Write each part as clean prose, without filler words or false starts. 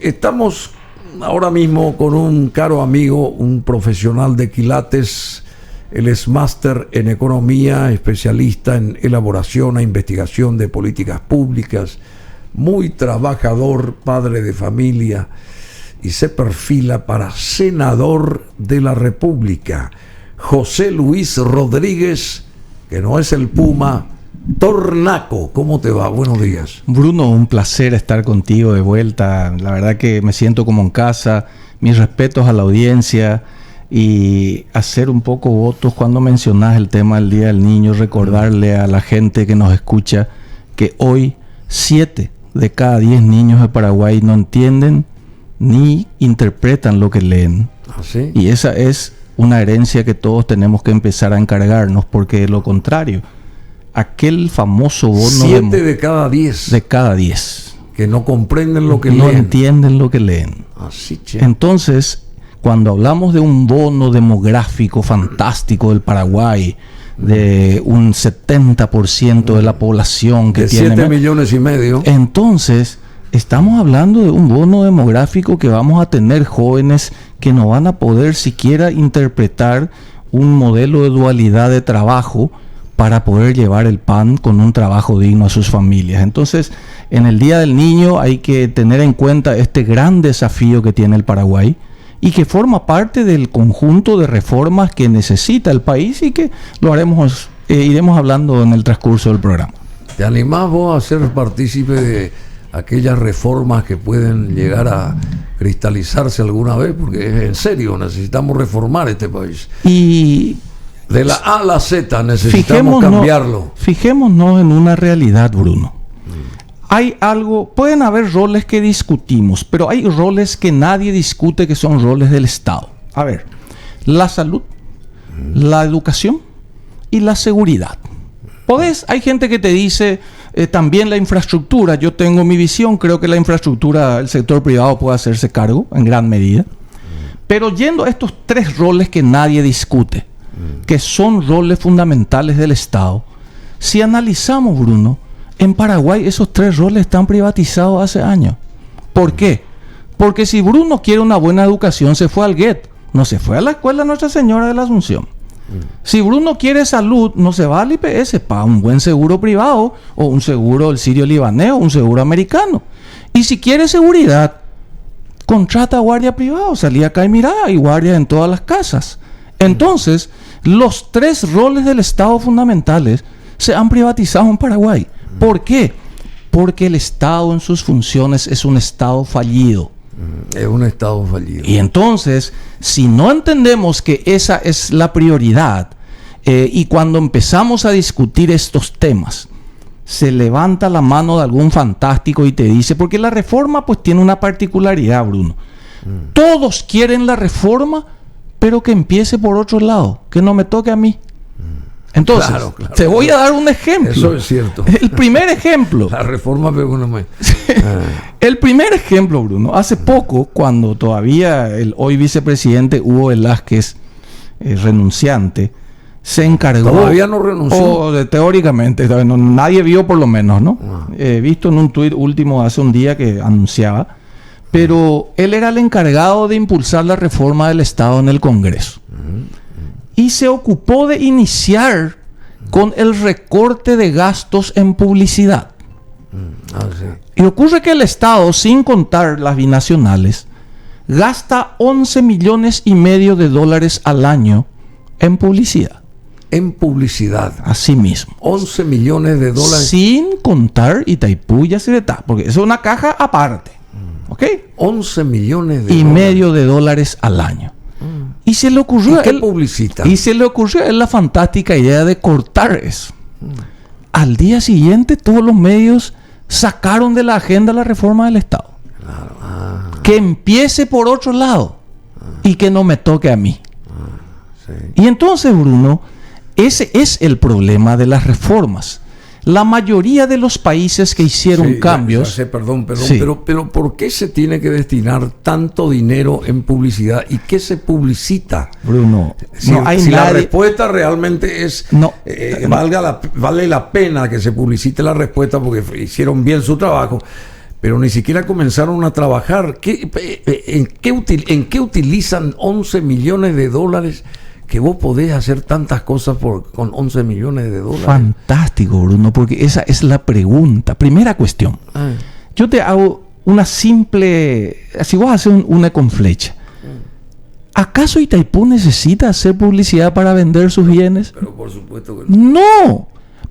Estamos ahora mismo con un caro amigo, un profesional de quilates. Él es máster en economía, especialista en elaboración e investigación de políticas públicas, muy trabajador, padre de familia, y se perfila para senador de la República. José Luis Rodríguez, que no es el Puma, Tornaco. ¿Cómo te va? Buenos días. Bruno, un placer estar contigo de vuelta. La verdad que me siento como en casa. Mis respetos a la audiencia y hacer un poco votos cuando mencionas el tema del Día del Niño, recordarle a la gente que nos escucha que hoy 7 de cada 10 niños de Paraguay no entienden ni interpretan lo que leen. ¿Ah, sí? Y esa es una herencia que todos tenemos que empezar a encargarnos, porque de lo contrario, aquel famoso bono 7 de cada 10 de cada 10 que no comprenden lo que no leen. entienden lo que leen. Así, che. Entonces, cuando hablamos de un bono demográfico fantástico del Paraguay, de un 70% de la población que de tiene 7 millones y medio. Entonces, estamos hablando de un bono demográfico que vamos a tener jóvenes que no van a poder siquiera interpretar un modelo de dualidad de trabajo para poder llevar el pan con un trabajo digno a sus familias. Entonces, en el Día del Niño hay que tener en cuenta este gran desafío que tiene el Paraguay y que forma parte del conjunto de reformas que necesita el país y que lo haremos, iremos hablando en el transcurso del programa. ¿Te animás vos a ser partícipe de aquellas reformas que pueden llegar a cristalizarse alguna vez? Porque es en serio, necesitamos reformar este país. Y de la A a la Z necesitamos cambiarlo. Fijémonos en una realidad, Bruno. Hay algo, pueden haber roles que discutimos, pero hay roles que nadie discute que son roles del Estado. A ver, la salud, la educación y la seguridad. Hay gente que te dice también la infraestructura. Yo tengo mi visión, creo que la infraestructura, el sector privado puede hacerse cargo en gran medida. Pero yendo a estos 3 roles que nadie discute, que son roles fundamentales del Estado, si analizamos, Bruno, en Paraguay esos 3 roles están privatizados hace años. ¿Por qué? Porque si Bruno quiere una buena educación, se fue al GET, no se fue a la escuela Nuestra Señora de la Asunción. Si Bruno quiere salud, no se va al IPS, para un buen seguro privado, o un seguro del sirio libanés, o un seguro americano. Y si quiere seguridad, contrata guardia privado, salí acá y mirá, hay guardia en todas las casas. Entonces, los 3 roles del Estado fundamentales se han privatizado en Paraguay. ¿Por qué? Porque el Estado en sus funciones es un Estado fallido. Es un Estado fallido. Y entonces, si no entendemos que esa es la prioridad, y cuando empezamos a discutir estos temas, se levanta la mano de algún fantástico y te dice, porque la reforma pues tiene una particularidad, Bruno. Todos quieren la reforma, pero que empiece por otro lado, que no me toque a mí. Entonces, claro, te voy a dar un ejemplo. Eso es cierto. El primer ejemplo. La reforma, pero no me... El primer ejemplo, Bruno. Hace poco, cuando todavía el hoy vicepresidente Hugo Velázquez, renunciante, se encargó... Todavía no renunció. Teóricamente, nadie vio por lo menos, ¿no? Visto en un tuit último hace un día que anunciaba. Pero él era el encargado de impulsar la reforma del Estado en el Congreso. Y se ocupó de iniciar con el recorte de gastos en publicidad. Sí. Y ocurre que el Estado, sin contar las binacionales, gasta 11 millones y medio de dólares al año en publicidad. En publicidad. Así mismo. 11 millones de dólares. Sin contar Itaipú y Yacyretá, porque eso es una caja aparte. ¿Ok? 11 millones de y dólares. medio de dólares al año. Y se le ocurrió... ¿Y qué publicita? Y se le ocurrió a él la fantástica idea de cortar eso. Al día siguiente, todos los medios sacaron de la agenda la reforma del Estado. Claro. Que empiece por otro lado y que no me toque a mí. Sí. Y entonces, Bruno, ese es el problema de las reformas. La mayoría de los países que hicieron cambios... Ya sé, perdón, sí. pero ¿por qué se tiene que destinar tanto dinero en publicidad? ¿Y qué se publicita? Bruno, si la respuesta realmente es... vale la pena que se publicite la respuesta porque hicieron bien su trabajo. pero ni siquiera comenzaron a trabajar. ¿En qué utilizan 11 millones de dólares? Que vos podés hacer tantas cosas con 11 millones de dólares. Fantástico, Bruno, porque esa es la pregunta. Primera cuestión. Yo te hago una simple... Si vos haces una con flecha. ¿Acaso Itaipú necesita hacer publicidad para vender sus bienes? Pero por supuesto que no. No.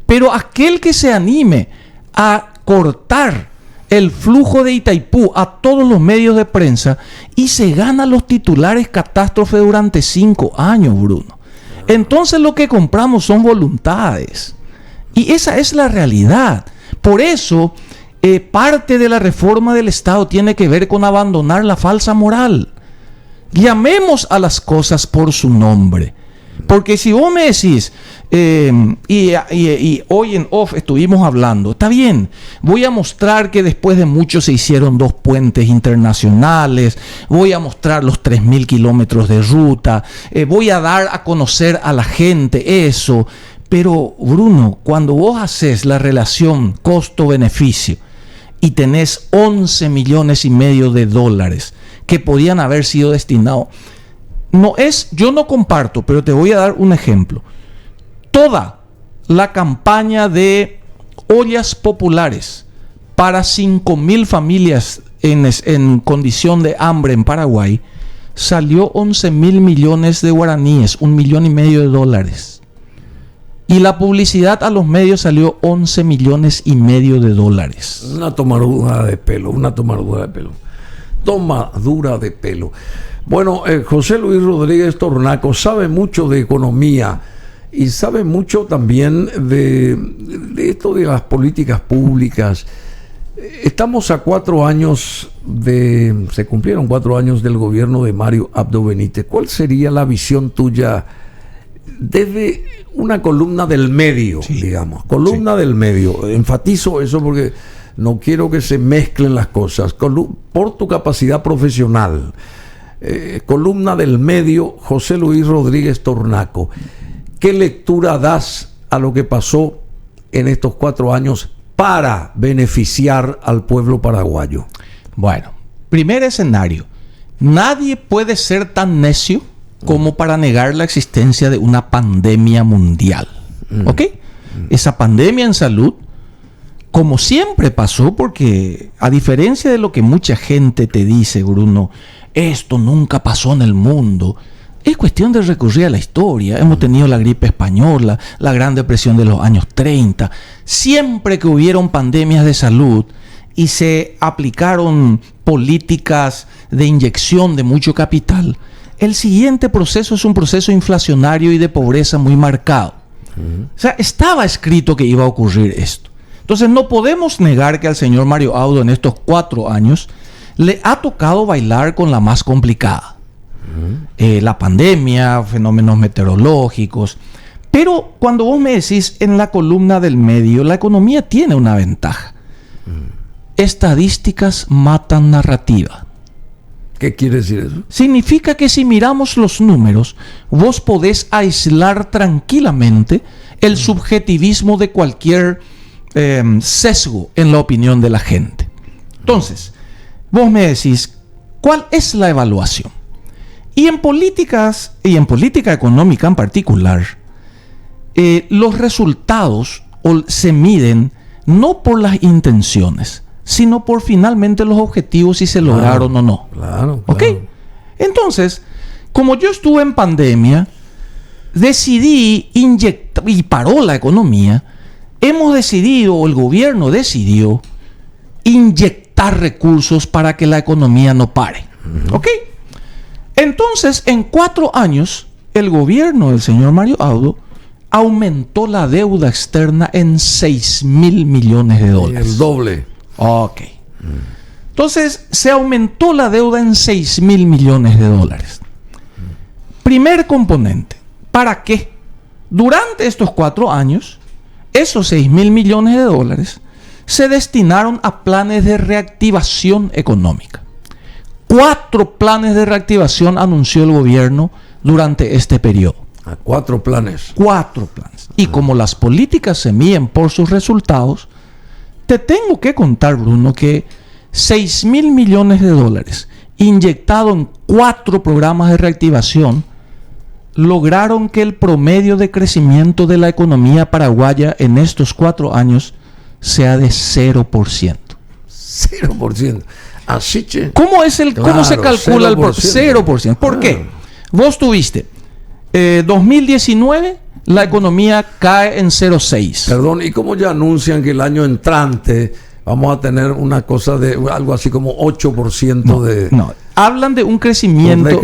Pero aquel que se anime a cortar el flujo de Itaipú a todos los medios de prensa y se gana los titulares catástrofe durante 5 años, Bruno. Entonces lo que compramos son voluntades. Y esa es la realidad. Por eso, parte de la reforma del Estado tiene que ver con abandonar la falsa moral. Llamemos a las cosas por su nombre. Porque si vos me decís, y hoy en off estuvimos hablando, está bien, voy a mostrar que después de mucho se hicieron 2 puentes internacionales, voy a mostrar los 3.000 kilómetros de ruta, voy a dar a conocer a la gente eso. Pero Bruno, cuando vos haces la relación costo-beneficio y tenés 11 millones y medio de dólares que podían haber sido destinados, yo no comparto, pero te voy a dar un ejemplo. Toda la campaña de ollas populares para 5.000 familias en condición de hambre en Paraguay salió 11.000 millones de guaraníes, 1,5 millones de dólares. Y la publicidad a los medios salió 11,5 millones de dólares. Una tomadura de pelo. Tomadura de pelo. Bueno, José Luis Rodríguez Tornaco sabe mucho de economía y sabe mucho también de esto de las políticas públicas. Estamos a 4 años se cumplieron 4 años del gobierno de Mario Abdo Benítez. ¿Cuál sería la visión tuya desde una columna del medio, digamos? Columna del medio. Enfatizo eso porque no quiero que se mezclen las cosas. Por tu capacidad profesional. Columna del medio, José Luis Rodríguez Tornaco. ¿Qué lectura das a lo que pasó en estos 4 años para beneficiar al pueblo paraguayo? Bueno, primer escenario. Nadie puede ser tan necio como para negar la existencia de una pandemia mundial. ¿Ok? Esa pandemia en salud, como siempre pasó, porque a diferencia de lo que mucha gente te dice, Bruno, esto nunca pasó en el mundo. Es cuestión de recurrir a la historia. Hemos tenido la gripe española, la Gran Depresión de los años 30. Siempre que hubieron pandemias de salud y se aplicaron políticas de inyección de mucho capital, el siguiente proceso es un proceso inflacionario y de pobreza muy marcado. O sea, estaba escrito que iba a ocurrir esto. Entonces no podemos negar que al señor Mario Abdo en estos 4 años le ha tocado bailar con la más complicada. La pandemia, fenómenos meteorológicos. Pero cuando vos me decís en la columna del medio, la economía tiene una ventaja. Estadísticas matan narrativa. ¿Qué quiere decir eso? Significa que si miramos los números, vos podés aislar tranquilamente el subjetivismo de cualquier sesgo en la opinión de la gente. Entonces, vos me decís, ¿cuál es la evaluación? Y en políticas, y en política económica en particular, los resultados se miden no por las intenciones, sino por finalmente los objetivos, si se lograron o no. Claro. ¿Ok? Entonces, como yo estuve en pandemia, decidí inyectar, y paró la economía, hemos decidido, o el gobierno decidió, inyectar recursos para que la economía no pare. ¿Ok? Entonces, en 4 años, el gobierno del señor Mario Abdo aumentó la deuda externa en 6,000 millones de dólares. El doble. Ok. Entonces, se aumentó la deuda en 6,000 millones de dólares. Primer componente. ¿Para qué? Durante estos 4 años, esos 6,000 millones de dólares se destinaron a planes de reactivación económica. 4 planes de reactivación anunció el gobierno durante este periodo. 4 planes. 4 planes. Y como las políticas se miden por sus resultados, te tengo que contar, Bruno, que 6.000 millones de dólares inyectados en 4 programas de reactivación lograron que el promedio de crecimiento de la economía paraguaya en estos 4 años sea de 0%. 0%. Así che. ¿Cómo se calcula 0%? ¿Por qué? Vos tuviste 2019, la economía cae en 0,6. Perdón, ¿y cómo ya anuncian que el año entrante vamos a tener una cosa de algo así como 8% No, hablan de un crecimiento.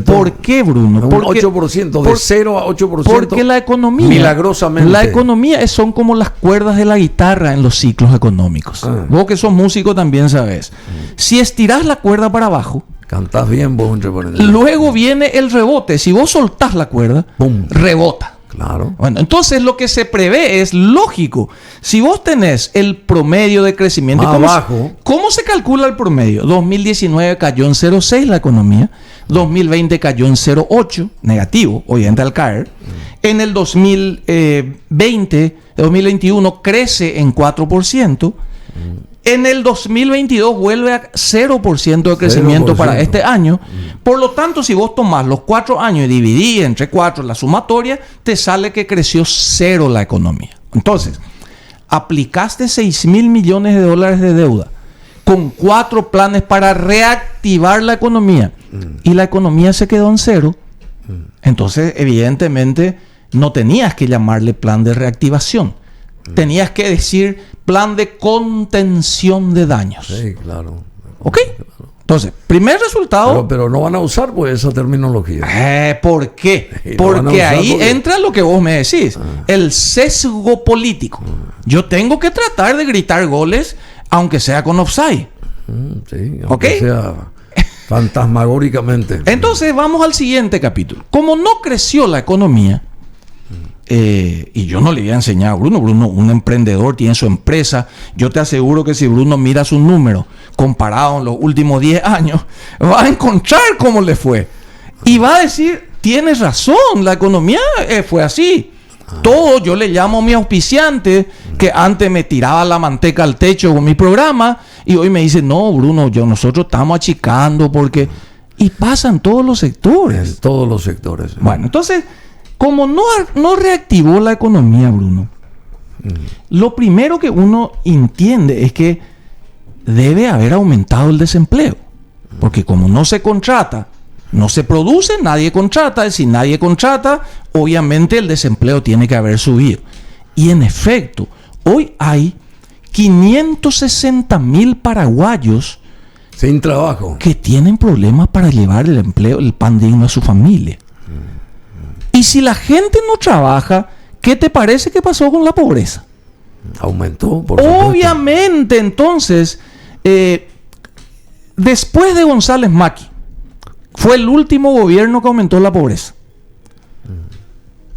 ¿Por qué, Bruno? Un 8%, de 0 a 8%. Porque la economía, milagrosamente. La economía son como las cuerdas de la guitarra en los ciclos económicos. Vos que sos músico también sabes. Si estirás la cuerda para abajo, cantás bien, vos. Luego viene el rebote. Si vos soltás la cuerda, ¡pum!, rebota. Claro. Bueno, entonces lo que se prevé es lógico. Si vos tenés el promedio de crecimiento, ¿cómo se calcula el promedio? 2019 cayó en 0,6 la economía, 2020 cayó en 0,8, negativo, obviamente al caer. En el 2021 crece en 4%. En el 2022 vuelve a 0% de crecimiento 0%. Para este año. Por lo tanto, si vos tomás los 4 años y dividís entre 4 la sumatoria, te sale que creció 0 la economía. Entonces, aplicaste 6.000 millones de dólares de deuda con 4 planes para reactivar la economía y la economía se quedó en 0. Entonces, evidentemente, no tenías que llamarle plan de reactivación. Tenías que decir plan de contención de daños. Sí, claro. ¿Ok? Entonces, primer resultado... Pero no van a usar pues esa terminología. ¿Por qué? Porque ahí entra lo que vos me decís. El sesgo político. Yo tengo que tratar de gritar goles, aunque sea con offside. Sí, aunque sea fantasmagóricamente. Entonces, vamos al siguiente capítulo. Como no creció la economía... y yo no le voy a enseñar a Bruno. Bruno, un emprendedor, tiene su empresa. Yo te aseguro que si Bruno mira sus números comparados en los últimos 10 años, va a encontrar cómo le fue. Y va a decir, tienes razón, la economía fue así. Todo, yo le llamo a mi auspiciante, que antes me tiraba la manteca al techo con mi programa, y hoy me dice, no, Bruno, nosotros estamos achicando porque... Y pasa en todos los sectores. En todos los sectores. Bueno, entonces... Como no reactivó la economía, Bruno, lo primero que uno entiende es que debe haber aumentado el desempleo. Porque como no se contrata, no se produce, nadie contrata. Y si nadie contrata, obviamente el desempleo tiene que haber subido. Y en efecto, hoy hay 560.000 paraguayos sin trabajo que tienen problemas para llevar el empleo, el pan digno a su familia. Y si la gente no trabaja, ¿qué te parece que pasó con la pobreza? Aumentó, por supuesto. Obviamente, entonces, después de González Macri, fue el último gobierno que aumentó la pobreza.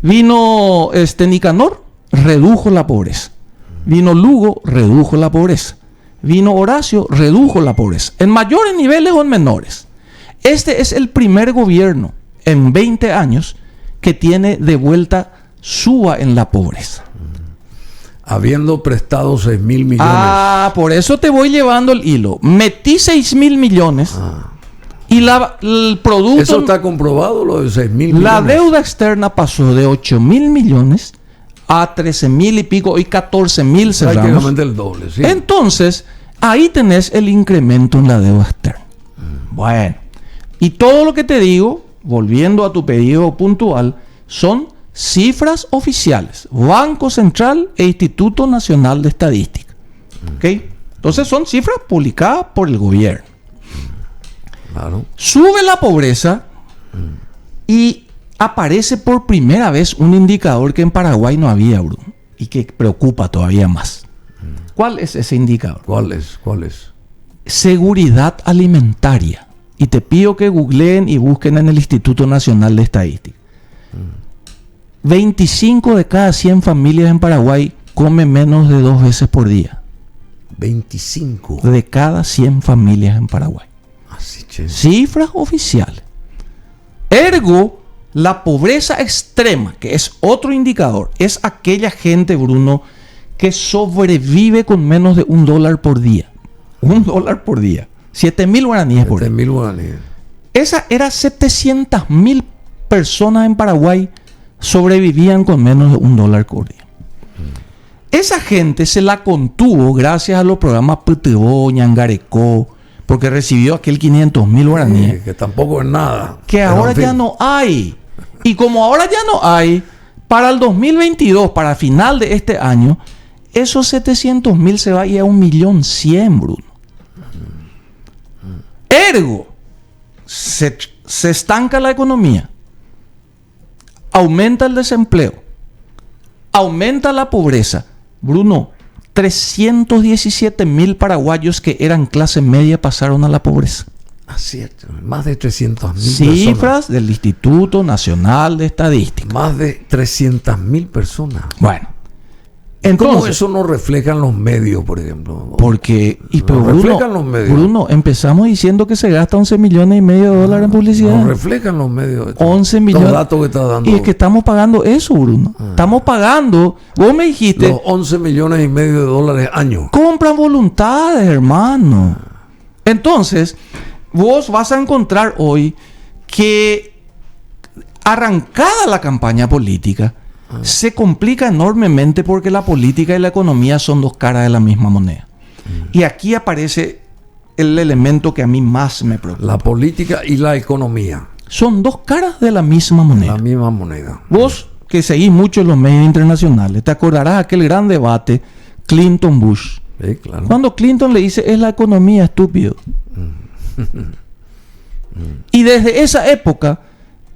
Vino Nicanor, redujo la pobreza. Vino Lugo, redujo la pobreza. Vino Horacio, redujo la pobreza. En mayores niveles o en menores. Este es el primer gobierno en 20 años que tiene de vuelta suba en la pobreza. Habiendo prestado 6.000 millones. Por eso te voy llevando el hilo. Metí 6.000 millones y el producto... ¿Eso está comprobado, lo de 6.000 millones? La deuda externa pasó de 8.000 millones a 13.000 y pico y 14.000 cerramos. Prácticamente el doble, sí. Entonces, ahí tenés el incremento en la deuda externa. Bueno, y todo lo que te digo, volviendo a tu pedido puntual, son cifras oficiales, Banco Central e Instituto Nacional de Estadística. ¿Ok? Entonces son cifras publicadas por el gobierno. Claro. Sube la pobreza y aparece por primera vez un indicador que en Paraguay no había, Bruno, y que preocupa todavía más. ¿Cuál es ese indicador? ¿Cuál es? Seguridad alimentaria. Y te pido que googleen y busquen en el Instituto Nacional de Estadística. 25 de cada 100 familias en Paraguay comen menos de 2 veces por día. 25 de cada 100 familias en Paraguay. Así, che. Cifras oficiales. Ergo, la pobreza extrema, que es otro indicador, es aquella gente, Bruno, que sobrevive con menos de $1 por día. $1 por día. 7.000 guaraníes por día. 7.000 guaraníes. Esa era 700.000 personas en Paraguay sobrevivían con menos de $1 por día. Esa gente se la contuvo gracias a los programas PTO, Ñangarecó, porque recibió aquel 500.000 guaraníes. Que tampoco es nada. Que Pero ahora en fin. ya no hay. Y como ahora ya no hay, para el 2022, para final de este año, esos 700.000 se va a ir a 1.100.000, Bruno. Ergo, se estanca la economía, aumenta el desempleo, aumenta la pobreza. Bruno, 317.000 paraguayos que eran clase media pasaron a la pobreza. Así es, más de 300.000 Cifras personas. del Instituto Nacional de Estadística. Más de 300.000 personas. Bueno, ¿Cómo entonces, eso no reflejan los medios, por ejemplo? porque, y pero Lo reflejan los medios. Bruno, empezamos diciendo que se gasta $11.5 millones de dólares en publicidad. No reflejan los medios. 11 millones. Los datos que está dando. Y es que estamos pagando eso, Bruno. Estamos pagando, vos me dijiste, los 11 millones y medio de dólares año. compran voluntades, hermano. Entonces, vos vas a encontrar hoy que arrancada la campaña política, se complica enormemente porque la política y la economía son dos caras de la misma moneda. Y aquí aparece el elemento que a mí más me preocupa. La política y la economía. Son dos caras de la misma moneda. La misma moneda. Vos, que seguís mucho los medios internacionales, te acordarás aquel gran debate Clinton-Bush. Sí, claro. Cuando Clinton le dice, es la economía, estúpido. Y desde esa época,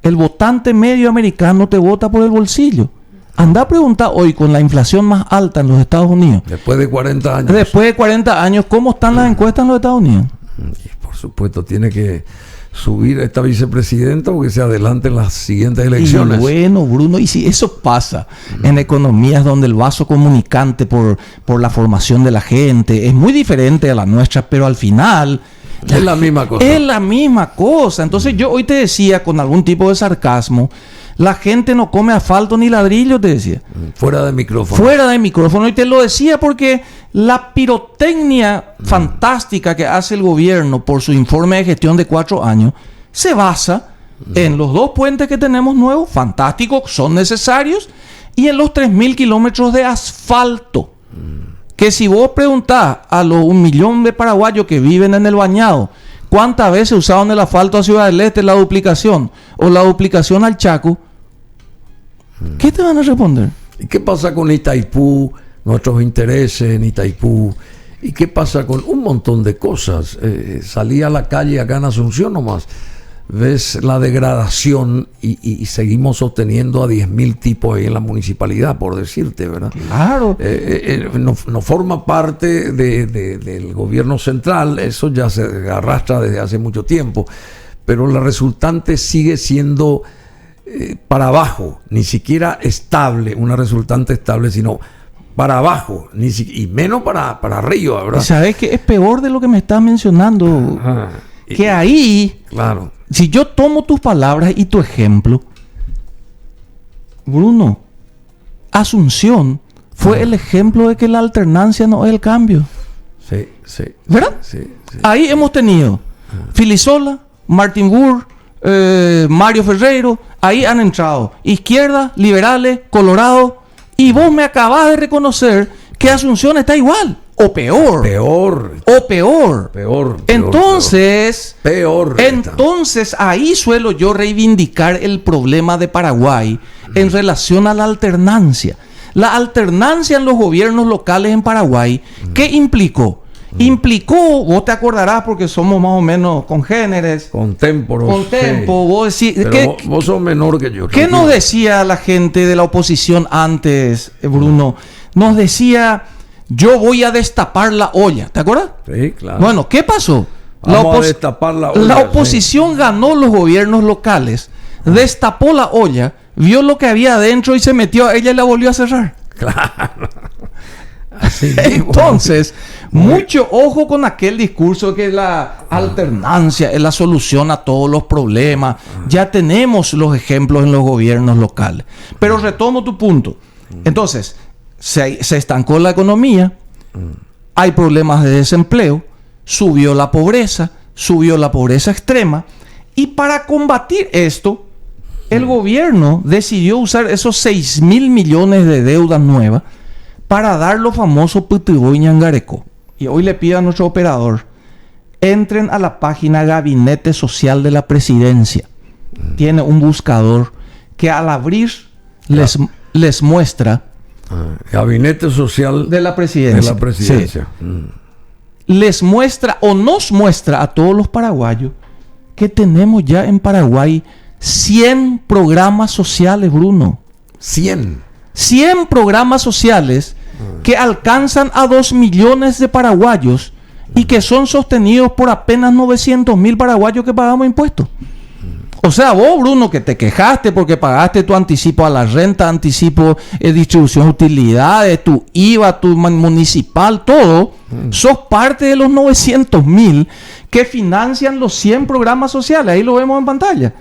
el votante medio americano te vota por el bolsillo. Anda a preguntar hoy, con la inflación más alta en los Estados Unidos, Después de 40 años. después de 40 años, ¿cómo están las encuestas en los Estados Unidos? Y por supuesto, tiene que subir a esta vicepresidenta porque se adelanten las siguientes elecciones. Y bueno, Bruno, y si eso pasa en economías donde el vaso comunicante por la formación de la gente es muy diferente a la nuestra, pero al final Es la misma cosa. es la misma cosa. Entonces yo hoy te decía con algún tipo de sarcasmo, la gente no come asfalto ni ladrillo, te decía. Fuera de micrófono. Fuera de micrófono. Y te lo decía porque la pirotecnia fantástica que hace el gobierno por su informe de gestión de 4 años se basa en los 2 puentes que tenemos nuevos, fantásticos, son necesarios, y en los 3.000 kilómetros de asfalto. Que si vos preguntás a los 1 millón de paraguayos que viven en el Bañado, ¿cuántas veces usaron el asfalto a Ciudad del Este, la duplicación o la duplicación al Chaco? ¿Qué te van a responder? ¿Y qué pasa con Itaipú? Nuestros intereses en Itaipú. ¿Y qué pasa con un montón de cosas? Salí a la calle acá en Asunción nomás. Ves la degradación y seguimos sosteniendo a 10.000 tipos ahí en la municipalidad, por decirte, ¿verdad? Claro. No forma parte del gobierno central, eso ya se arrastra desde hace mucho tiempo, pero la resultante sigue siendo para abajo, ni siquiera estable, una resultante estable, sino para abajo, y menos para arriba, ¿verdad? ¿Sabes qué es peor de lo que me estás mencionando? Ajá. Que ahí, Claro. si yo tomo tus palabras y tu ejemplo, Bruno, Asunción fue el ejemplo de que la alternancia no es el cambio. Sí, sí. ¿Verdad? Sí, sí. Ahí hemos tenido Filisola, Martín Burr, Mario Ferreiro, ahí han entrado izquierda, liberales, Colorado, y vos me acabás de reconocer que Asunción está igual, o peor. Peor. O peor. Peor. Entonces, Peor. entonces ahí suelo yo reivindicar el problema de Paraguay en relación a la alternancia. La alternancia en los gobiernos locales en Paraguay, ¿qué implicó? Implicó, vos te acordarás porque somos más o menos congéneres, Contemporos. con tiempo, vos decís, Pero vos sos menor que yo. ¿qué nos tranquilo. decía la gente de la oposición antes, Bruno? Nos decía, yo voy a destapar la olla, ¿te acuerdas? Sí, claro. Bueno, ¿qué pasó? Vamos a destapar la olla, la sí. oposición ganó los gobiernos locales, destapó la olla, vio lo que había adentro y se metió a ella y la volvió a cerrar. Claro. Así mismo. Entonces, mucho ojo con aquel discurso que la alternancia es la solución a todos los problemas. Ya tenemos los ejemplos en los gobiernos locales. Pero retomo tu punto. Entonces, se estancó la economía, hay problemas de desempleo, subió la pobreza extrema. Y para combatir esto, el gobierno decidió usar esos 6.000 millones de deuda nueva para dar los famosos Putibó y Ñangarecó. Y hoy le pido a nuestro operador, entren a la página Gabinete Social de la Presidencia. Tiene un buscador que al abrir les muestra... Gabinete Social de la Presidencia. Sí. Les muestra o nos muestra a todos los paraguayos que tenemos ya en Paraguay 100 programas sociales, Bruno. 100 programas sociales que alcanzan a 2 millones de paraguayos y que son sostenidos por apenas 900.000 paraguayos que pagamos impuestos. O sea, vos, Bruno, que te quejaste porque pagaste tu anticipo a la renta, anticipo distribución de utilidades, tu IVA, tu municipal, todo, sos parte de los 900.000 que financian los 100 programas sociales. Ahí lo vemos en pantalla.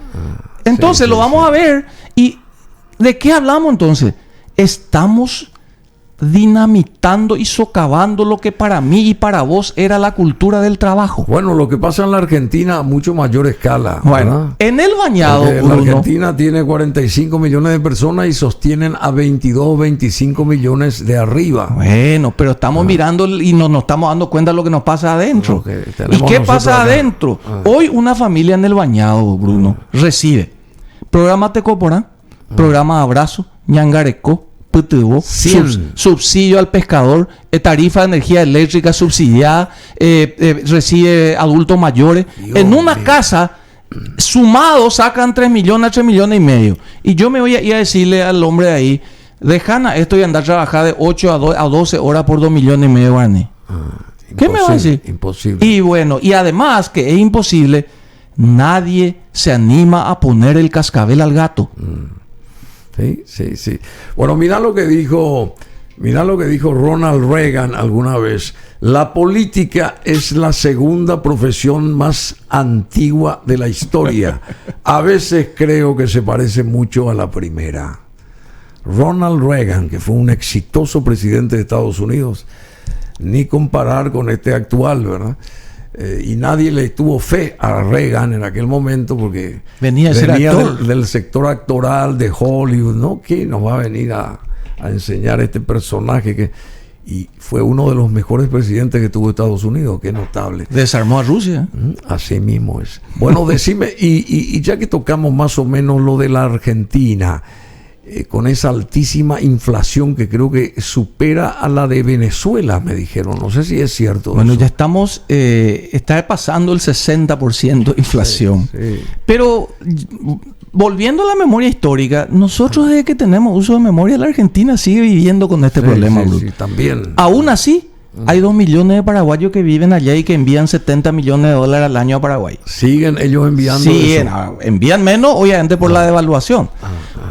Entonces, lo vamos a ver. ¿Y de qué hablamos entonces? Estamos dinamitando y socavando lo que para mí y para vos era la cultura del trabajo. Bueno, lo que pasa en la Argentina a mucho mayor escala. Bueno, ¿verdad? En el bañado, Bruno, la Argentina tiene 45 millones de personas y sostienen a 22, 25 millones de arriba. Bueno, pero estamos mirando y no nos estamos dando cuenta de lo que nos pasa adentro. ¿Y qué pasa adentro? Hoy una familia en el bañado, Bruno, recibe programa Tecoporán, programa Abrazo, Ñangarecó, Putibó, subsidio al pescador, tarifa de energía eléctrica subsidiada, recibe adultos mayores. En una casa, sumados, sacan 3 millones a 3 millones y medio. Y yo me voy a ir a decirle al hombre de ahí, dejana esto y andar a trabajar de 8 a 12 horas por 2 millones y medio de guaraní. ¿Qué me va a decir? Imposible. Y bueno, y además que es imposible, nadie se anima a poner el cascabel al gato. Sí. Bueno, mira lo que dijo Ronald Reagan alguna vez. La política es la segunda profesión más antigua de la historia. A veces creo que se parece mucho a la primera. Ronald Reagan, que fue un exitoso presidente de Estados Unidos, ni comparar con este actual, ¿verdad? Y nadie le tuvo fe a Reagan en aquel momento porque venía del sector actoral de Hollywood, ¿no? ¿Quién nos va a venir a enseñar este personaje y fue uno de los mejores presidentes que tuvo Estados Unidos? Qué notable. Desarmó a Rusia. Así mismo es. Bueno, decime, y ya que tocamos más o menos lo de la Argentina, con esa altísima inflación que creo que supera a la de Venezuela, me dijeron. No sé si es cierto. Bueno, eso. Ya estamos, está pasando el 60% de inflación. Sí. Pero volviendo a la memoria histórica, nosotros desde que tenemos uso de memoria, la Argentina sigue viviendo con este problema. Sí, también. Aún así, hay 2 millones de paraguayos que viven allá y que envían 70 millones de dólares al año a Paraguay. ¿Siguen ellos enviando sí, eso? Envían menos, obviamente, por la devaluación.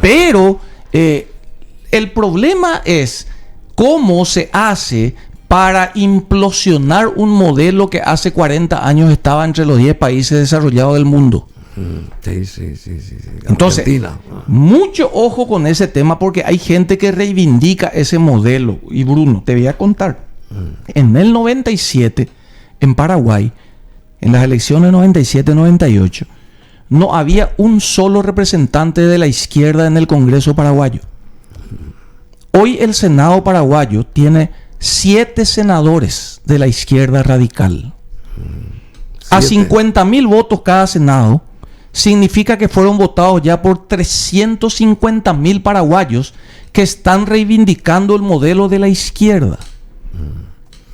Pero el problema es cómo se hace para implosionar un modelo que hace 40 años estaba entre los 10 países desarrollados del mundo. Sí. Entonces, mucho ojo con ese tema porque hay gente que reivindica ese modelo. Y Bruno, te voy a contar. En el 97, en Paraguay, en las elecciones 97-98, no había un solo representante de la izquierda en el Congreso paraguayo. Hoy el Senado paraguayo tiene 7 senadores de la izquierda radical. 7. A 50.000 votos cada senado, significa que fueron votados ya por 350.000 paraguayos que están reivindicando el modelo de la izquierda.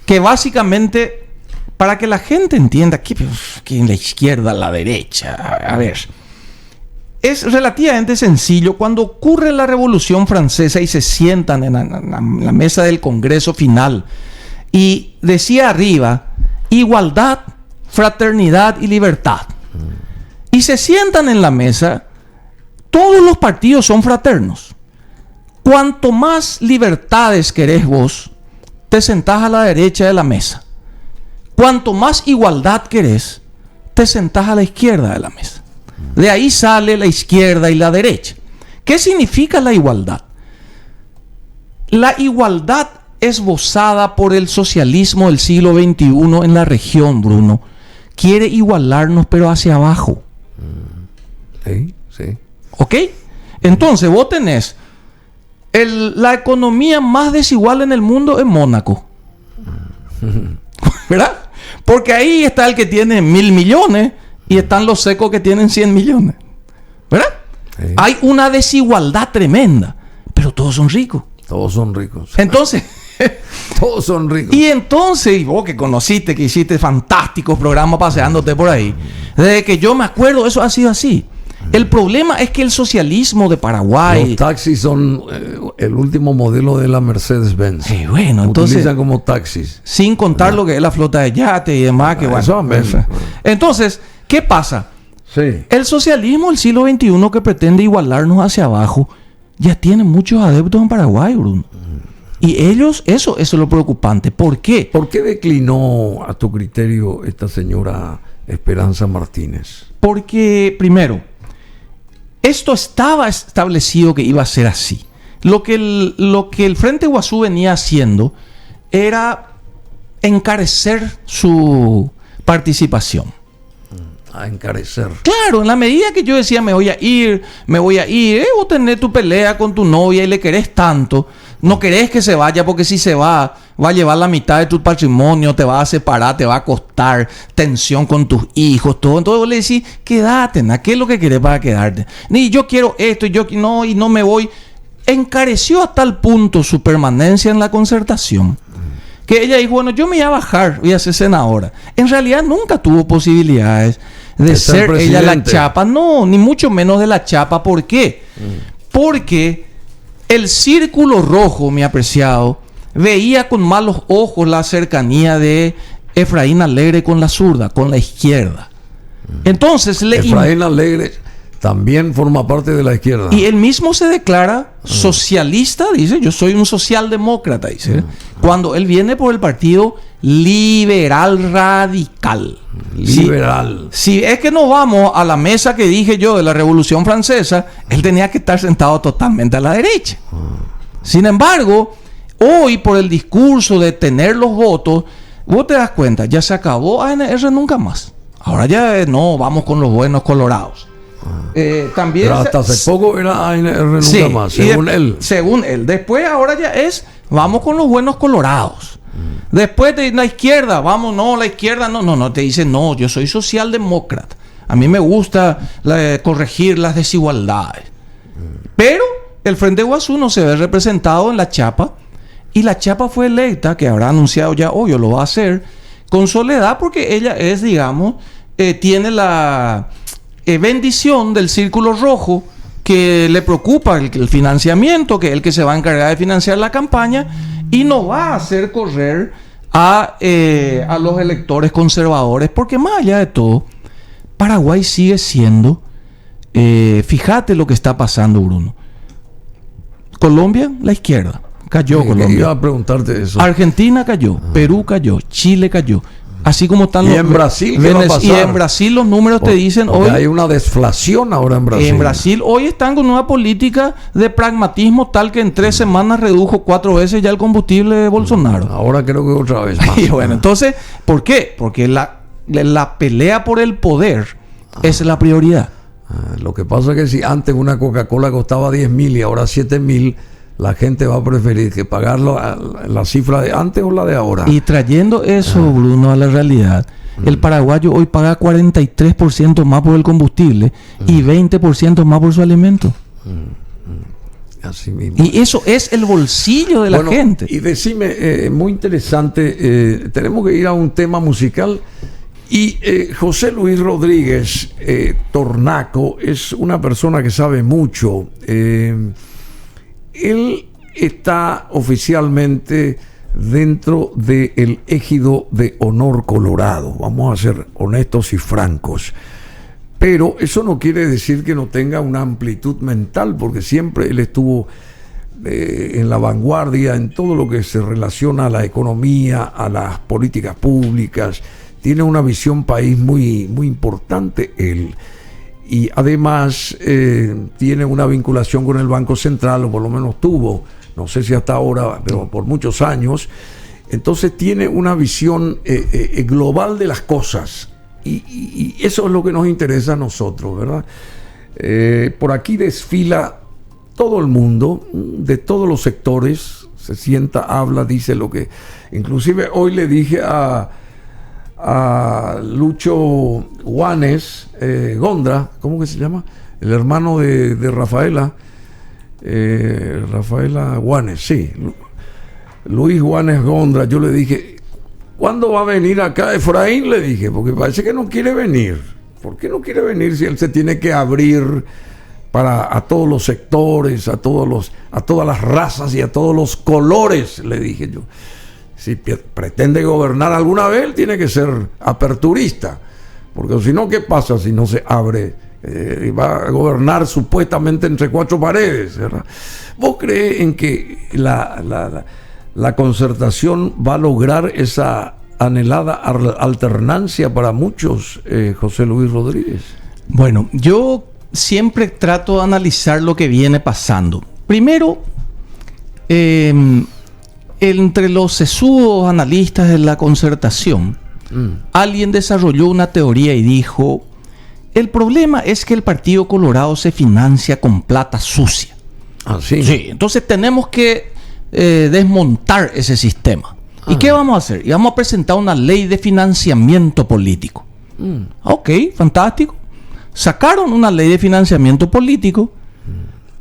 Que básicamente, para que la gente entienda que en la izquierda, la derecha, a ver, es relativamente sencillo. Cuando ocurre la Revolución Francesa y se sientan en la mesa del Congreso final y decía arriba, igualdad, fraternidad y libertad. Y se sientan en la mesa, todos los partidos son fraternos. Cuanto más libertades querés vos, te sentás a la derecha de la mesa. Cuanto más igualdad querés, te sentás a la izquierda de la mesa. De ahí sale la izquierda y la derecha. ¿Qué significa la igualdad? La igualdad esbozada por el socialismo del siglo XXI en la región, Bruno, quiere igualarnos, pero hacia abajo. Sí, sí. ¿Ok? Entonces, vos tenés la economía más desigual en el mundo en Mónaco. ¿Verdad? Porque ahí está el que tiene 1.000 millones y están los secos que tienen 100 millones. ¿Verdad? Sí. Hay una desigualdad tremenda, pero todos son ricos. Todos son ricos. Entonces, todos son ricos. y entonces, vos que conociste, que hiciste fantásticos programas paseándote por ahí, desde que yo me acuerdo, eso ha sido así. El problema es que el socialismo de Paraguay... Los taxis son el último modelo de la Mercedes-Benz. Sí, bueno, entonces... Utilizan como taxis. Sin contar lo que es la flota de yate y demás, que bueno. Eso, Entonces, ¿qué pasa? Sí. El socialismo del siglo XXI que pretende igualarnos hacia abajo ya tiene muchos adeptos en Paraguay, Bruno. Y ellos, eso es lo preocupante. ¿Por qué? ¿Por qué declinó a tu criterio esta señora Esperanza Martínez? Porque, primero, esto estaba establecido que iba a ser así. Lo que el Frente Guazú venía haciendo era encarecer su participación. A encarecer. Claro, en la medida que yo decía me voy a ir, vos tenés tu pelea con tu novia y le querés tanto, no querés que se vaya porque si se va a llevar la mitad de tu patrimonio, te va a separar, te va a costar tensión con tus hijos, todo. Entonces vos le decís, quédate, ¿qué es lo que querés para quedarte? Ni yo quiero esto y no me voy. Encareció a tal punto su permanencia en la concertación que ella dijo, bueno, yo me voy a bajar, voy a ser senadora. En realidad nunca tuvo posibilidades de ser ella la chapa, no, ni mucho menos de la chapa. ¿Por qué? Porque el Círculo Rojo, mi apreciado, veía con malos ojos la cercanía de Efraín Alegre con la zurda, con la izquierda. Entonces Efraín Alegre también forma parte de la izquierda. Y él mismo se declara socialista, dice, yo soy un socialdemócrata, dice, cuando él viene por el partido liberal radical. Liberal. Si es que nos vamos a la mesa que dije yo de la Revolución Francesa, él tenía que estar sentado totalmente a la derecha. Sin embargo, hoy por el discurso de tener los votos, vos te das cuenta, ya se acabó ANR nunca más. Ahora ya no, vamos con los buenos colorados. También pero hasta hace poco era ANR nunca más, según él. Según él. Después ahora ya es, vamos con los buenos colorados. Después de la izquierda, vamos, no, la izquierda, no, te dicen, no, yo soy socialdemócrata. A mí me gusta corregir las desigualdades. Pero el Frente Guazú no se ve representado en la chapa, y la chapa fue electa, que habrá anunciado ya hoy, o lo va a hacer, con Soledad, porque ella es, digamos, tiene la bendición del Círculo Rojo, que le preocupa el financiamiento, que es el que se va a encargar de financiar la campaña, y no va a hacer correr a los electores conservadores, porque más allá de todo, Paraguay sigue siendo, fíjate lo que está pasando, Bruno. Colombia, la izquierda, cayó Colombia. Iba a preguntarte eso. Argentina cayó, Perú cayó, Chile cayó. Así como están y los... en Brasil, ¿qué va a pasar? Y en Brasil los números te dicen hoy... hay una desflación ahora en Brasil. En Brasil hoy están con una política de pragmatismo tal que en 3 semanas redujo 4 veces ya el combustible de Bolsonaro. Ahora creo que otra vez más. Y bueno, entonces, ¿por qué? Porque la pelea por el poder es la prioridad. Lo que pasa es que si antes una Coca-Cola costaba 10.000 y ahora 7.000, la gente va a preferir que pagarlo a la cifra de antes o la de ahora. Y trayendo eso, Bruno, a la realidad, el paraguayo hoy paga 43% más por el combustible y 20% más por su alimento. Así mismo. Y eso es el bolsillo de la gente. Y decime, muy interesante, tenemos que ir a un tema musical. Y José Luis Rodríguez Tornaco es una persona que sabe mucho. Él está oficialmente dentro del ejido de Honor Colorado. Vamos a ser honestos y francos. Pero eso no quiere decir que no tenga una amplitud mental, porque siempre él estuvo en la vanguardia en todo lo que se relaciona a la economía, a las políticas públicas. Tiene una visión país muy, muy importante él. Y además tiene una vinculación con el Banco Central, o por lo menos tuvo no sé si hasta ahora, pero por muchos años. Entonces tiene una visión global de las cosas. Y eso es lo que nos interesa a nosotros, ¿verdad? Por aquí desfila todo el mundo, de todos los sectores, se sienta, habla, dice lo que... Inclusive hoy le dije a Lucho Juanes Gondra, ¿cómo que se llama? El hermano de Rafaela Juanes, sí, Luis Juanes Gondra. Yo le dije, ¿cuándo va a venir acá Efraín? Le dije, porque parece que no quiere venir. ¿Por qué no quiere venir si él se tiene que abrir a todos los sectores, a todas las razas y a todos los colores? Le dije yo. Si pretende gobernar alguna vez, él tiene que ser aperturista, porque si no, ¿qué pasa si no se abre? Y va a gobernar supuestamente entre cuatro paredes, ¿verdad? ¿Vos crees en que la concertación va a lograr esa anhelada alternancia para muchos, José Luis Rodríguez? Bueno, yo siempre trato de analizar lo que viene pasando. Primero, entre los sesudos analistas de la concertación, alguien desarrolló una teoría y dijo: el problema es que el Partido Colorado se financia con plata sucia. Ah, sí. Sí, entonces tenemos que desmontar ese sistema. ¿Y qué vamos a hacer? Y vamos a presentar una ley de financiamiento político. Ok, fantástico. Sacaron una ley de financiamiento político.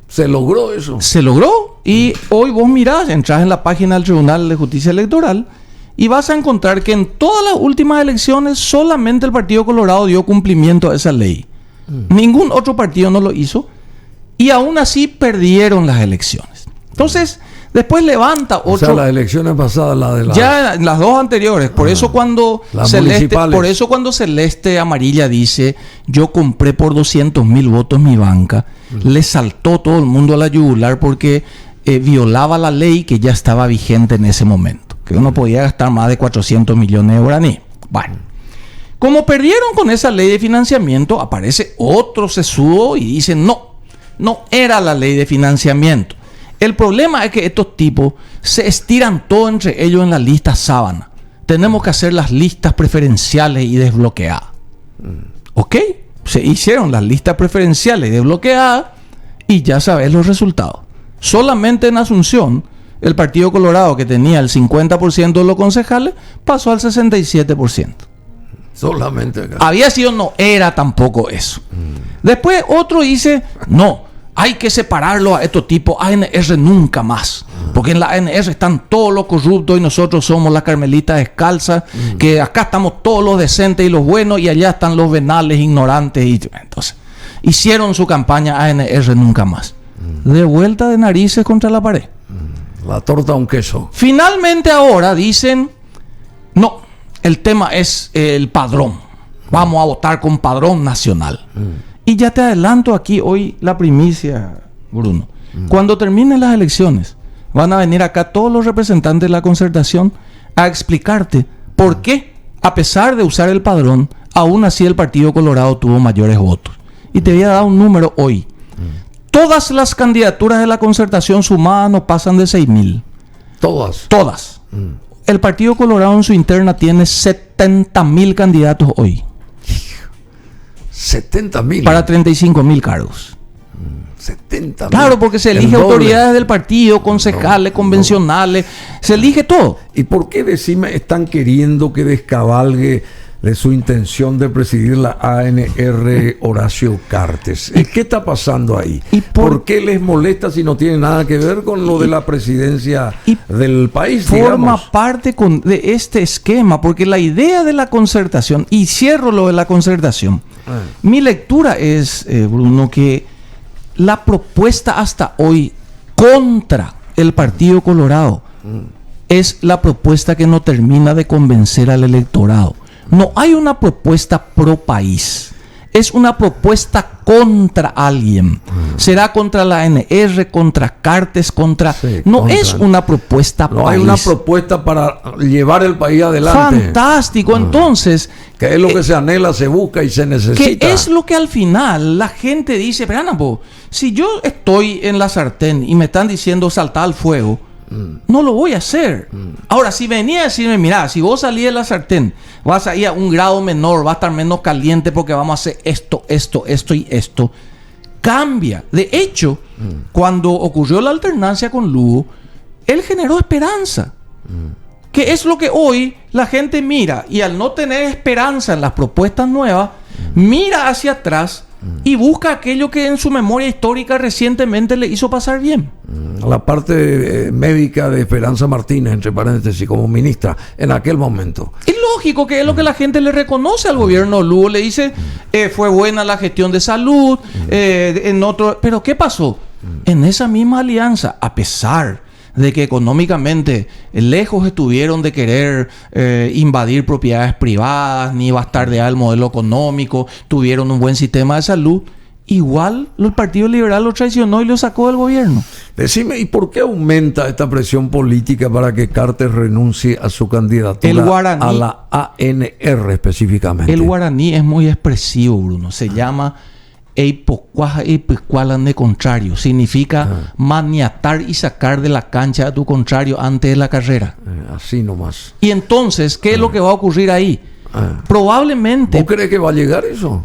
¿Se logró eso? Se logró. Y hoy vos mirás, entras en la página del Tribunal de Justicia Electoral y vas a encontrar que en todas las últimas elecciones solamente el Partido Colorado dio cumplimiento a esa ley. Ningún otro partido no lo hizo. Y aún así perdieron las elecciones. Entonces, después levanta otro... O sea, las elecciones pasadas, ya las dos anteriores. Por eso cuando Celeste Amarilla dice: yo compré por 200,000 votos mi banca, le saltó todo el mundo a la yugular porque violaba la ley que ya estaba vigente en ese momento, que uno podía gastar más de 400 millones de guaraníes. Bueno, como perdieron con esa ley de financiamiento, aparece otro sesudo y dice: no era la ley de financiamiento. El problema es que estos tipos se estiran todo entre ellos en la lista sábana. Tenemos que hacer las listas preferenciales y desbloqueadas. ¿Ok? Se hicieron las listas preferenciales y desbloqueadas y ya sabes los resultados. Solamente en Asunción, el Partido Colorado, que tenía el 50% de los concejales, pasó al 67%. Solamente acá. Había sido, no era tampoco eso. Después otro dice: no, hay que separarlo a estos tipos. ANR nunca más. Porque en la ANR están todos los corruptos y nosotros somos la Carmelita descalza. Que acá estamos todos los decentes y los buenos y allá están los venales ignorantes. Entonces, hicieron su campaña ANR nunca más. De vuelta de narices contra la pared. La torta a un queso. Finalmente ahora dicen: no, el tema es el padrón. Vamos a votar con padrón nacional. Y ya te adelanto aquí hoy la primicia, Bruno. Cuando terminen las elecciones, van a venir acá todos los representantes de la concertación a explicarte por qué, a pesar de usar el padrón, aún así el Partido Colorado tuvo mayores votos. Y te voy a dar un número hoy. Todas las candidaturas de la concertación sumadas no pasan de 6,000. Todas. El Partido Colorado en su interna tiene 70,000 candidatos hoy. 70,000. Para 35,000 cargos. 70,000. Claro, porque se elige autoridades del partido, concejales, convencionales, se elige todo. ¿Y por qué, decime, están queriendo que descabalgue de su intención de presidir la ANR Horacio Cartes? ¿Qué está pasando ahí? ¿Por qué les molesta si no tiene nada que ver con lo de la presidencia del país? Forma parte de este esquema, porque la idea de la concertación, y cierro lo de la concertación, mi lectura es, Bruno, que la propuesta hasta hoy contra el Partido Colorado es la propuesta que no termina de convencer al electorado. No hay una propuesta pro país. es una propuesta contra alguien. Será contra la ANR, contra Cartes, contra... Sí, no contra. Es una propuesta No país. hay una propuesta para llevar el país adelante. Fantástico. Entonces, Que es lo que se anhela, se busca y se necesita. que es lo que al final la gente dice, pero Ana, si yo estoy en la sartén y me están diciendo saltar al fuego, no lo voy a hacer. Ahora, si venía a decirme, mira, si vos salís de la sartén, vas a ir a un grado menor, va a estar menos caliente porque vamos a hacer esto y esto, cambia. De hecho, cuando ocurrió la alternancia con Lugo, él generó esperanza. Que es lo que hoy la gente mira, y al no tener esperanza en las propuestas nuevas, mira hacia atrás y busca aquello que en su memoria histórica recientemente le hizo pasar bien. La parte médica de Esperanza Martínez, entre paréntesis, como ministra, en aquel momento. Es lógico que es lo que la gente le reconoce al gobierno Lugo. Le dice, fue buena la gestión de salud, pero ¿qué pasó? En esa misma alianza, a pesar de que económicamente lejos estuvieron de querer invadir propiedades privadas, ni bastardear el modelo económico, tuvieron un buen sistema de salud, igual el Partido Liberal lo traicionó y lo sacó del gobierno. Decime, ¿y por qué aumenta esta presión política para que Cartes renuncie a su candidatura a la ANR específicamente? El guaraní es muy expresivo, Bruno. Se llama Eipocualan de contrario. Significa maniatar y sacar de la cancha a tu contrario antes de la carrera. Así nomás. Y entonces, ¿qué es lo que va a ocurrir ahí? Probablemente... ¿Vos crees que va a llegar eso?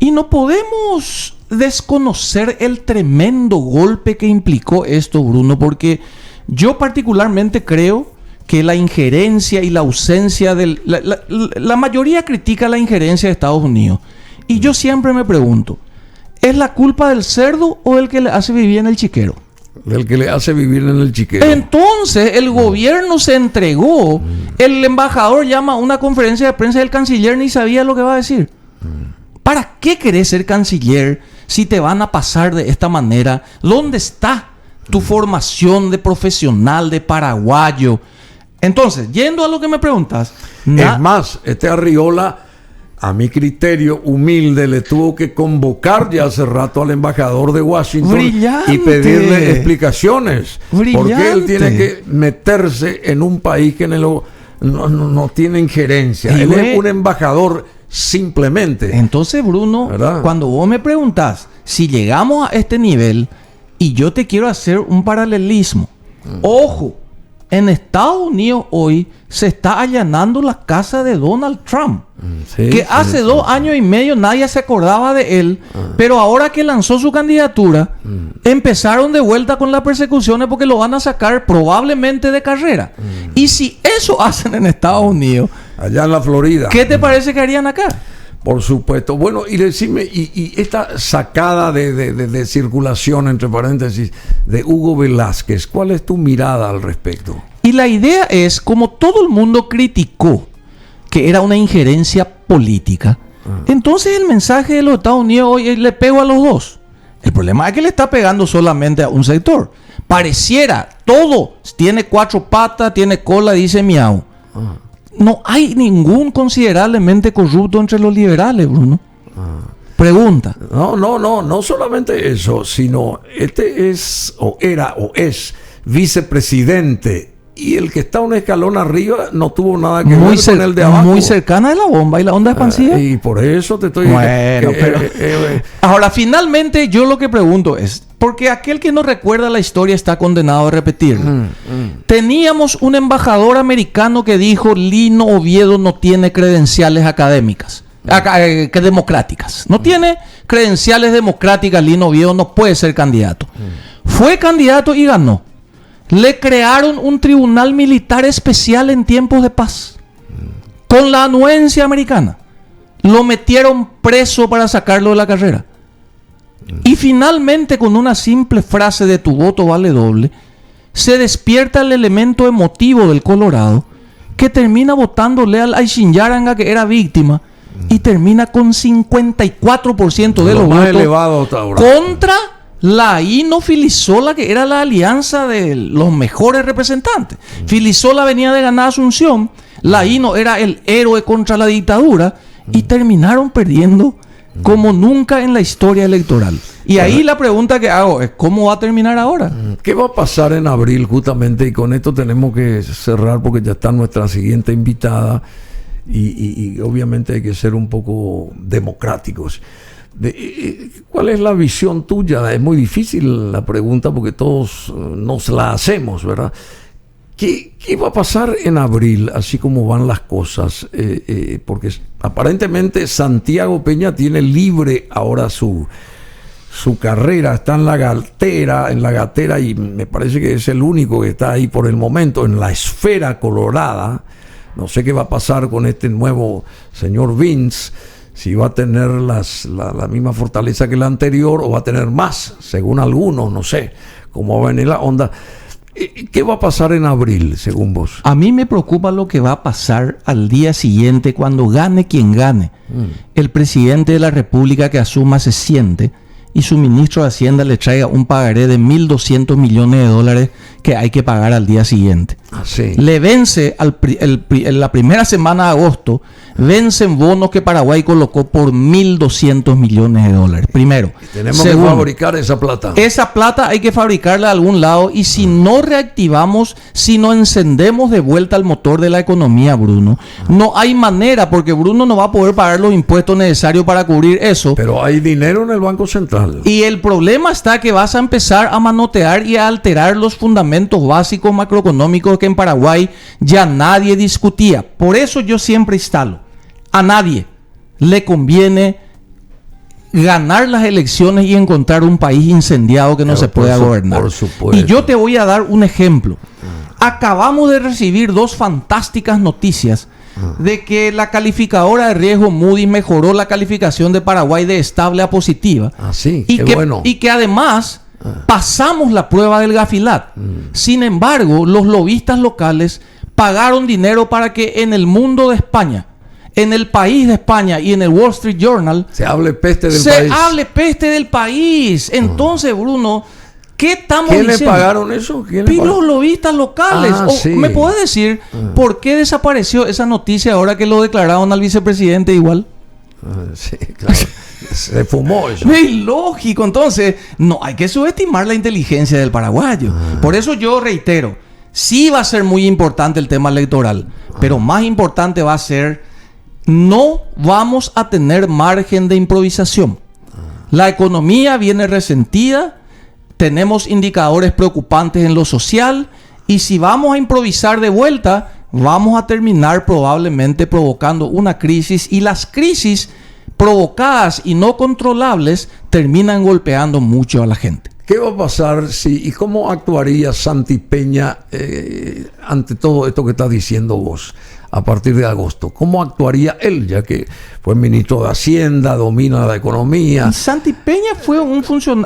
Y no podemos desconocer el tremendo golpe que implicó esto, Bruno, porque yo particularmente creo que la injerencia y la ausencia del... La mayoría critica la injerencia de Estados Unidos. Y yo siempre me pregunto, ¿es la culpa del cerdo o del que le hace vivir en el chiquero? Del que le hace vivir en el chiquero. Entonces el gobierno se entregó. El embajador llama a una conferencia de prensa y el canciller ni sabía lo que va a decir. ¿Para qué querés ser canciller si te van a pasar de esta manera? ¿Dónde está tu formación de profesional, de paraguayo? Entonces, yendo a lo que me preguntas... Es más, Arriola, a mi criterio humilde, le tuvo que convocar ya hace rato al embajador de Washington. ¡Brillante! Y pedirle explicaciones. ¡Brillante! Porque él tiene que meterse en un país que no tiene injerencia. Él es un embajador simplemente. Entonces, Bruno, ¿verdad? Cuando vos me preguntás si llegamos a este nivel, y yo te quiero hacer un paralelismo. Ojo, en Estados Unidos hoy se está allanando la casa de Donald Trump. Hace 2 años y medio nadie se acordaba de él, pero ahora que lanzó su candidatura, empezaron de vuelta con las persecuciones porque lo van a sacar probablemente de carrera. Y si eso hacen en Estados Unidos, allá en la Florida, ¿qué te parece que harían acá? Por supuesto. Bueno, y decime, y esta sacada de circulación, entre paréntesis, de Hugo Velázquez, ¿cuál es tu mirada al respecto? Y la idea es, como todo el mundo criticó que era una injerencia política, entonces el mensaje de los Estados Unidos hoy le pegó a los dos. El problema es que le está pegando solamente a un sector. Pareciera, todo tiene 4 patas, tiene cola, dice miau. No hay ningún considerablemente corrupto entre los liberales, Bruno. Pregunta. No solamente eso, sino es vicepresidente, y el que está un escalón arriba no tuvo nada que ver con el de abajo. Muy cercana de la bomba y la onda expansiva. Y por eso te estoy diciendo. Ahora, finalmente, yo lo que pregunto es, porque aquel que no recuerda la historia está condenado a repetirla. Teníamos un embajador americano que dijo: Lino Oviedo no tiene credenciales académicas, democráticas. No tiene credenciales democráticas. Lino Oviedo no puede ser candidato. Fue candidato y ganó. Le crearon un tribunal militar especial en tiempos de paz, con la anuencia americana. Lo metieron preso para sacarlo de la carrera. Y finalmente, con una simple frase de tu voto vale doble, se despierta el elemento emotivo del Colorado, que termina votándole al Ayshin-Yaranga, que era víctima, y termina con 54% de los votos contra la Hino Filisola, que era la alianza de los mejores representantes. Filisola venía de ganar Asunción, la Hino era el héroe contra la dictadura, y terminaron perdiendo como nunca en la historia electoral. Y ahí la pregunta que hago es, ¿cómo va a terminar ahora? ¿Qué va a pasar en abril justamente? Y con esto tenemos que cerrar porque ya está nuestra siguiente invitada y obviamente hay que ser un poco democráticos. ¿Cuál es la visión tuya? Es muy difícil la pregunta porque todos nos la hacemos, ¿verdad? ¿Qué va a pasar en abril, así como van las cosas? Porque aparentemente Santiago Peña tiene libre ahora su carrera, está en la gatera, y me parece que es el único que está ahí por el momento, en la esfera colorada. No sé qué va a pasar con este nuevo señor Vince, si va a tener la misma fortaleza que el anterior o va a tener más, según algunos, no sé cómo va a venir la onda. ¿Qué va a pasar en abril, según vos? A mí me preocupa lo que va a pasar al día siguiente cuando gane quien gane. El presidente de la República que asuma se siente y su ministro de Hacienda le traiga un pagaré de 1.200 millones de dólares que hay que pagar al día siguiente. Sí. Le vence en la primera semana de agosto, vencen bonos que Paraguay colocó por 1.200 millones de dólares. Primero. Tenemos que fabricar esa plata. Esa plata hay que fabricarla de algún lado, y si no reactivamos, si no encendemos de vuelta el motor de la economía, Bruno, no hay manera, porque Bruno no va a poder pagar los impuestos necesarios para cubrir eso. Pero hay dinero en el Banco Central. Y el problema está que vas a empezar a manotear y a alterar los fundamentos básicos macroeconómicos que en Paraguay ya nadie discutía. Por eso yo siempre instalo, a nadie le conviene ganar las elecciones y encontrar un país incendiado que no se pueda gobernar. Por supuesto. Y yo te voy a dar un ejemplo. Acabamos de recibir dos fantásticas noticias de que la calificadora de riesgo Moody's mejoró la calificación de Paraguay de estable a positiva. Sí, y que además pasamos la prueba del Gafilat. Sin embargo, los lobistas locales pagaron dinero para que en el mundo de España, en el país de España y en el Wall Street Journal se hable peste del país. Entonces, Bruno, ¿qué estamos diciendo? ¿Quién le pagaron eso? Los lobistas locales. Sí. ¿Me puede decir por qué desapareció esa noticia ahora que lo declararon al vicepresidente igual? Sí, claro. Se fumó eso. Es lógico. Entonces, no hay que subestimar la inteligencia del paraguayo. Por eso yo reitero, sí va a ser muy importante el tema electoral, pero más importante va a ser, no vamos a tener margen de improvisación. La economía viene resentida, tenemos indicadores preocupantes en lo social, y si vamos a improvisar de vuelta, vamos a terminar probablemente provocando una crisis, y las crisis provocadas y no controlables terminan golpeando mucho a la gente. ¿Qué va a pasar y cómo actuaría Santi Peña ante todo esto que estás diciendo vos a partir de agosto? ¿Cómo actuaría él, ya que fue ministro de Hacienda, domina la economía? Santi Peña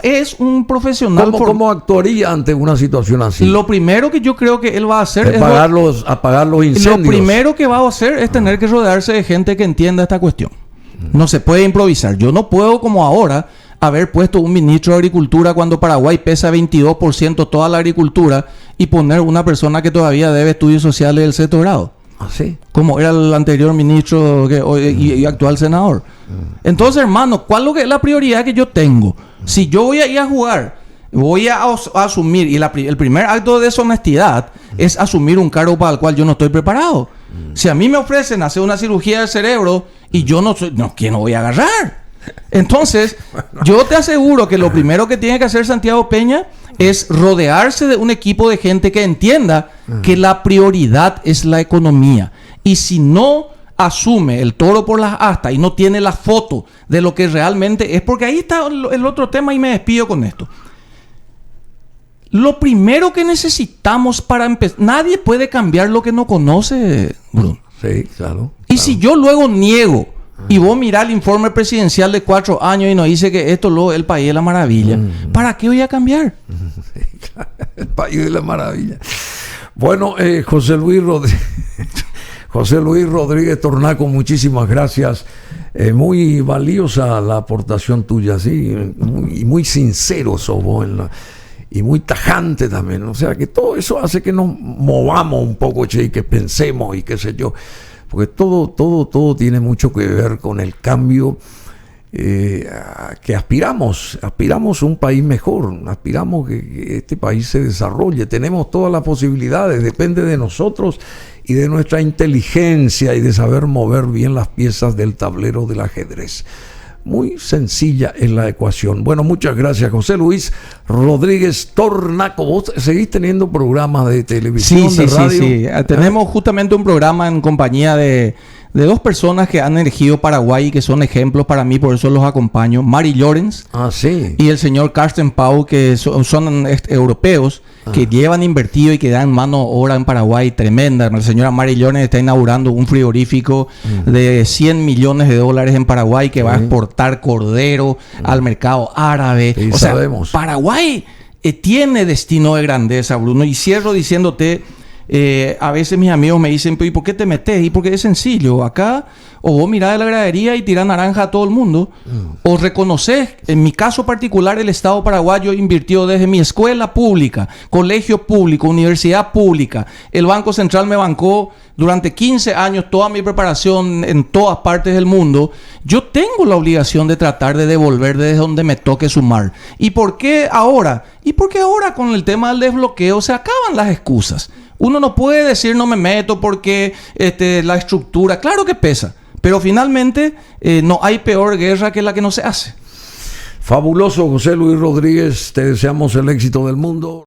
es un profesional. ¿Cómo actuaría ante una situación así? Lo primero que yo creo que él va a hacer es apagar los incendios. Lo primero que va a hacer es tener que rodearse de gente que entienda esta cuestión. No se puede improvisar. Yo no puedo, como ahora, haber puesto un ministro de Agricultura cuando Paraguay pesa 22% toda la agricultura y poner una persona que todavía debe estudios sociales del sexto grado. ¿Sí? Como era el anterior ministro y actual senador. Entonces, hermano, ¿cuál es la prioridad que yo tengo? Si yo voy a ir a jugar, voy a asumir, y el primer acto de deshonestidad es asumir un cargo para el cual yo no estoy preparado. Si a mí me ofrecen hacer una cirugía del cerebro y yo ¿quién no voy a agarrar? Entonces, yo te aseguro que lo primero que tiene que hacer Santiago Peña es rodearse de un equipo de gente que entienda que la prioridad es la economía. Y si no asume el toro por las astas y no tiene la foto de lo que realmente es, porque ahí está el otro tema, y me despido con esto. Lo primero que necesitamos para empezar, nadie puede cambiar lo que no conoce, Bruno. Sí, claro. Y si yo luego niego, y vos mirás el informe presidencial de 4 años y nos dice que el país es la maravilla, ¿para qué voy a cambiar? Sí, claro. El país es la maravilla. Bueno, José Luis Rodríguez Tornaco, muchísimas gracias. Muy valiosa la aportación tuya, sí, muy sincero sos vos y muy tajante también. O sea, que todo eso hace que nos movamos un poco, y que pensemos y qué sé yo. Porque todo tiene mucho que ver con el cambio que aspiramos a un país mejor, aspiramos que este país se desarrolle, tenemos todas las posibilidades, depende de nosotros y de nuestra inteligencia y de saber mover bien las piezas del tablero del ajedrez. Muy sencilla es la ecuación. Bueno, muchas gracias, José Luis Rodríguez Tornaco. ¿Vos seguís teniendo programas de televisión, de radio? Sí. Tenemos justamente un programa en compañía de dos personas que han elegido Paraguay y que son ejemplos para mí, por eso los acompaño. Mari Llorens y el señor Carsten Pau, que son europeos, que llevan invertido y que dan mano obra en Paraguay tremenda. La señora Mari Llorens está inaugurando un frigorífico de $100 millones en Paraguay que va a exportar cordero al mercado árabe. Sí, sabemos. Paraguay tiene destino de grandeza, Bruno. Y cierro diciéndote... a veces mis amigos me dicen, ¿y por qué te metes? Y porque es sencillo, acá o vos mirás de la gradería y tirás naranja a todo el mundo, o reconoces, en mi caso particular, el Estado paraguayo invirtió desde mi escuela pública, colegio público, universidad pública, el Banco Central me bancó durante 15 años toda mi preparación en todas partes del mundo. Yo tengo la obligación de tratar de devolver desde donde me toque sumar. ¿Y por qué ahora? Y porque ahora con el tema del desbloqueo se acaban las excusas. Uno no puede decir no me meto porque la estructura, claro que pesa, pero finalmente no hay peor guerra que la que no se hace. Fabuloso, José Luis Rodríguez, te deseamos el éxito del mundo.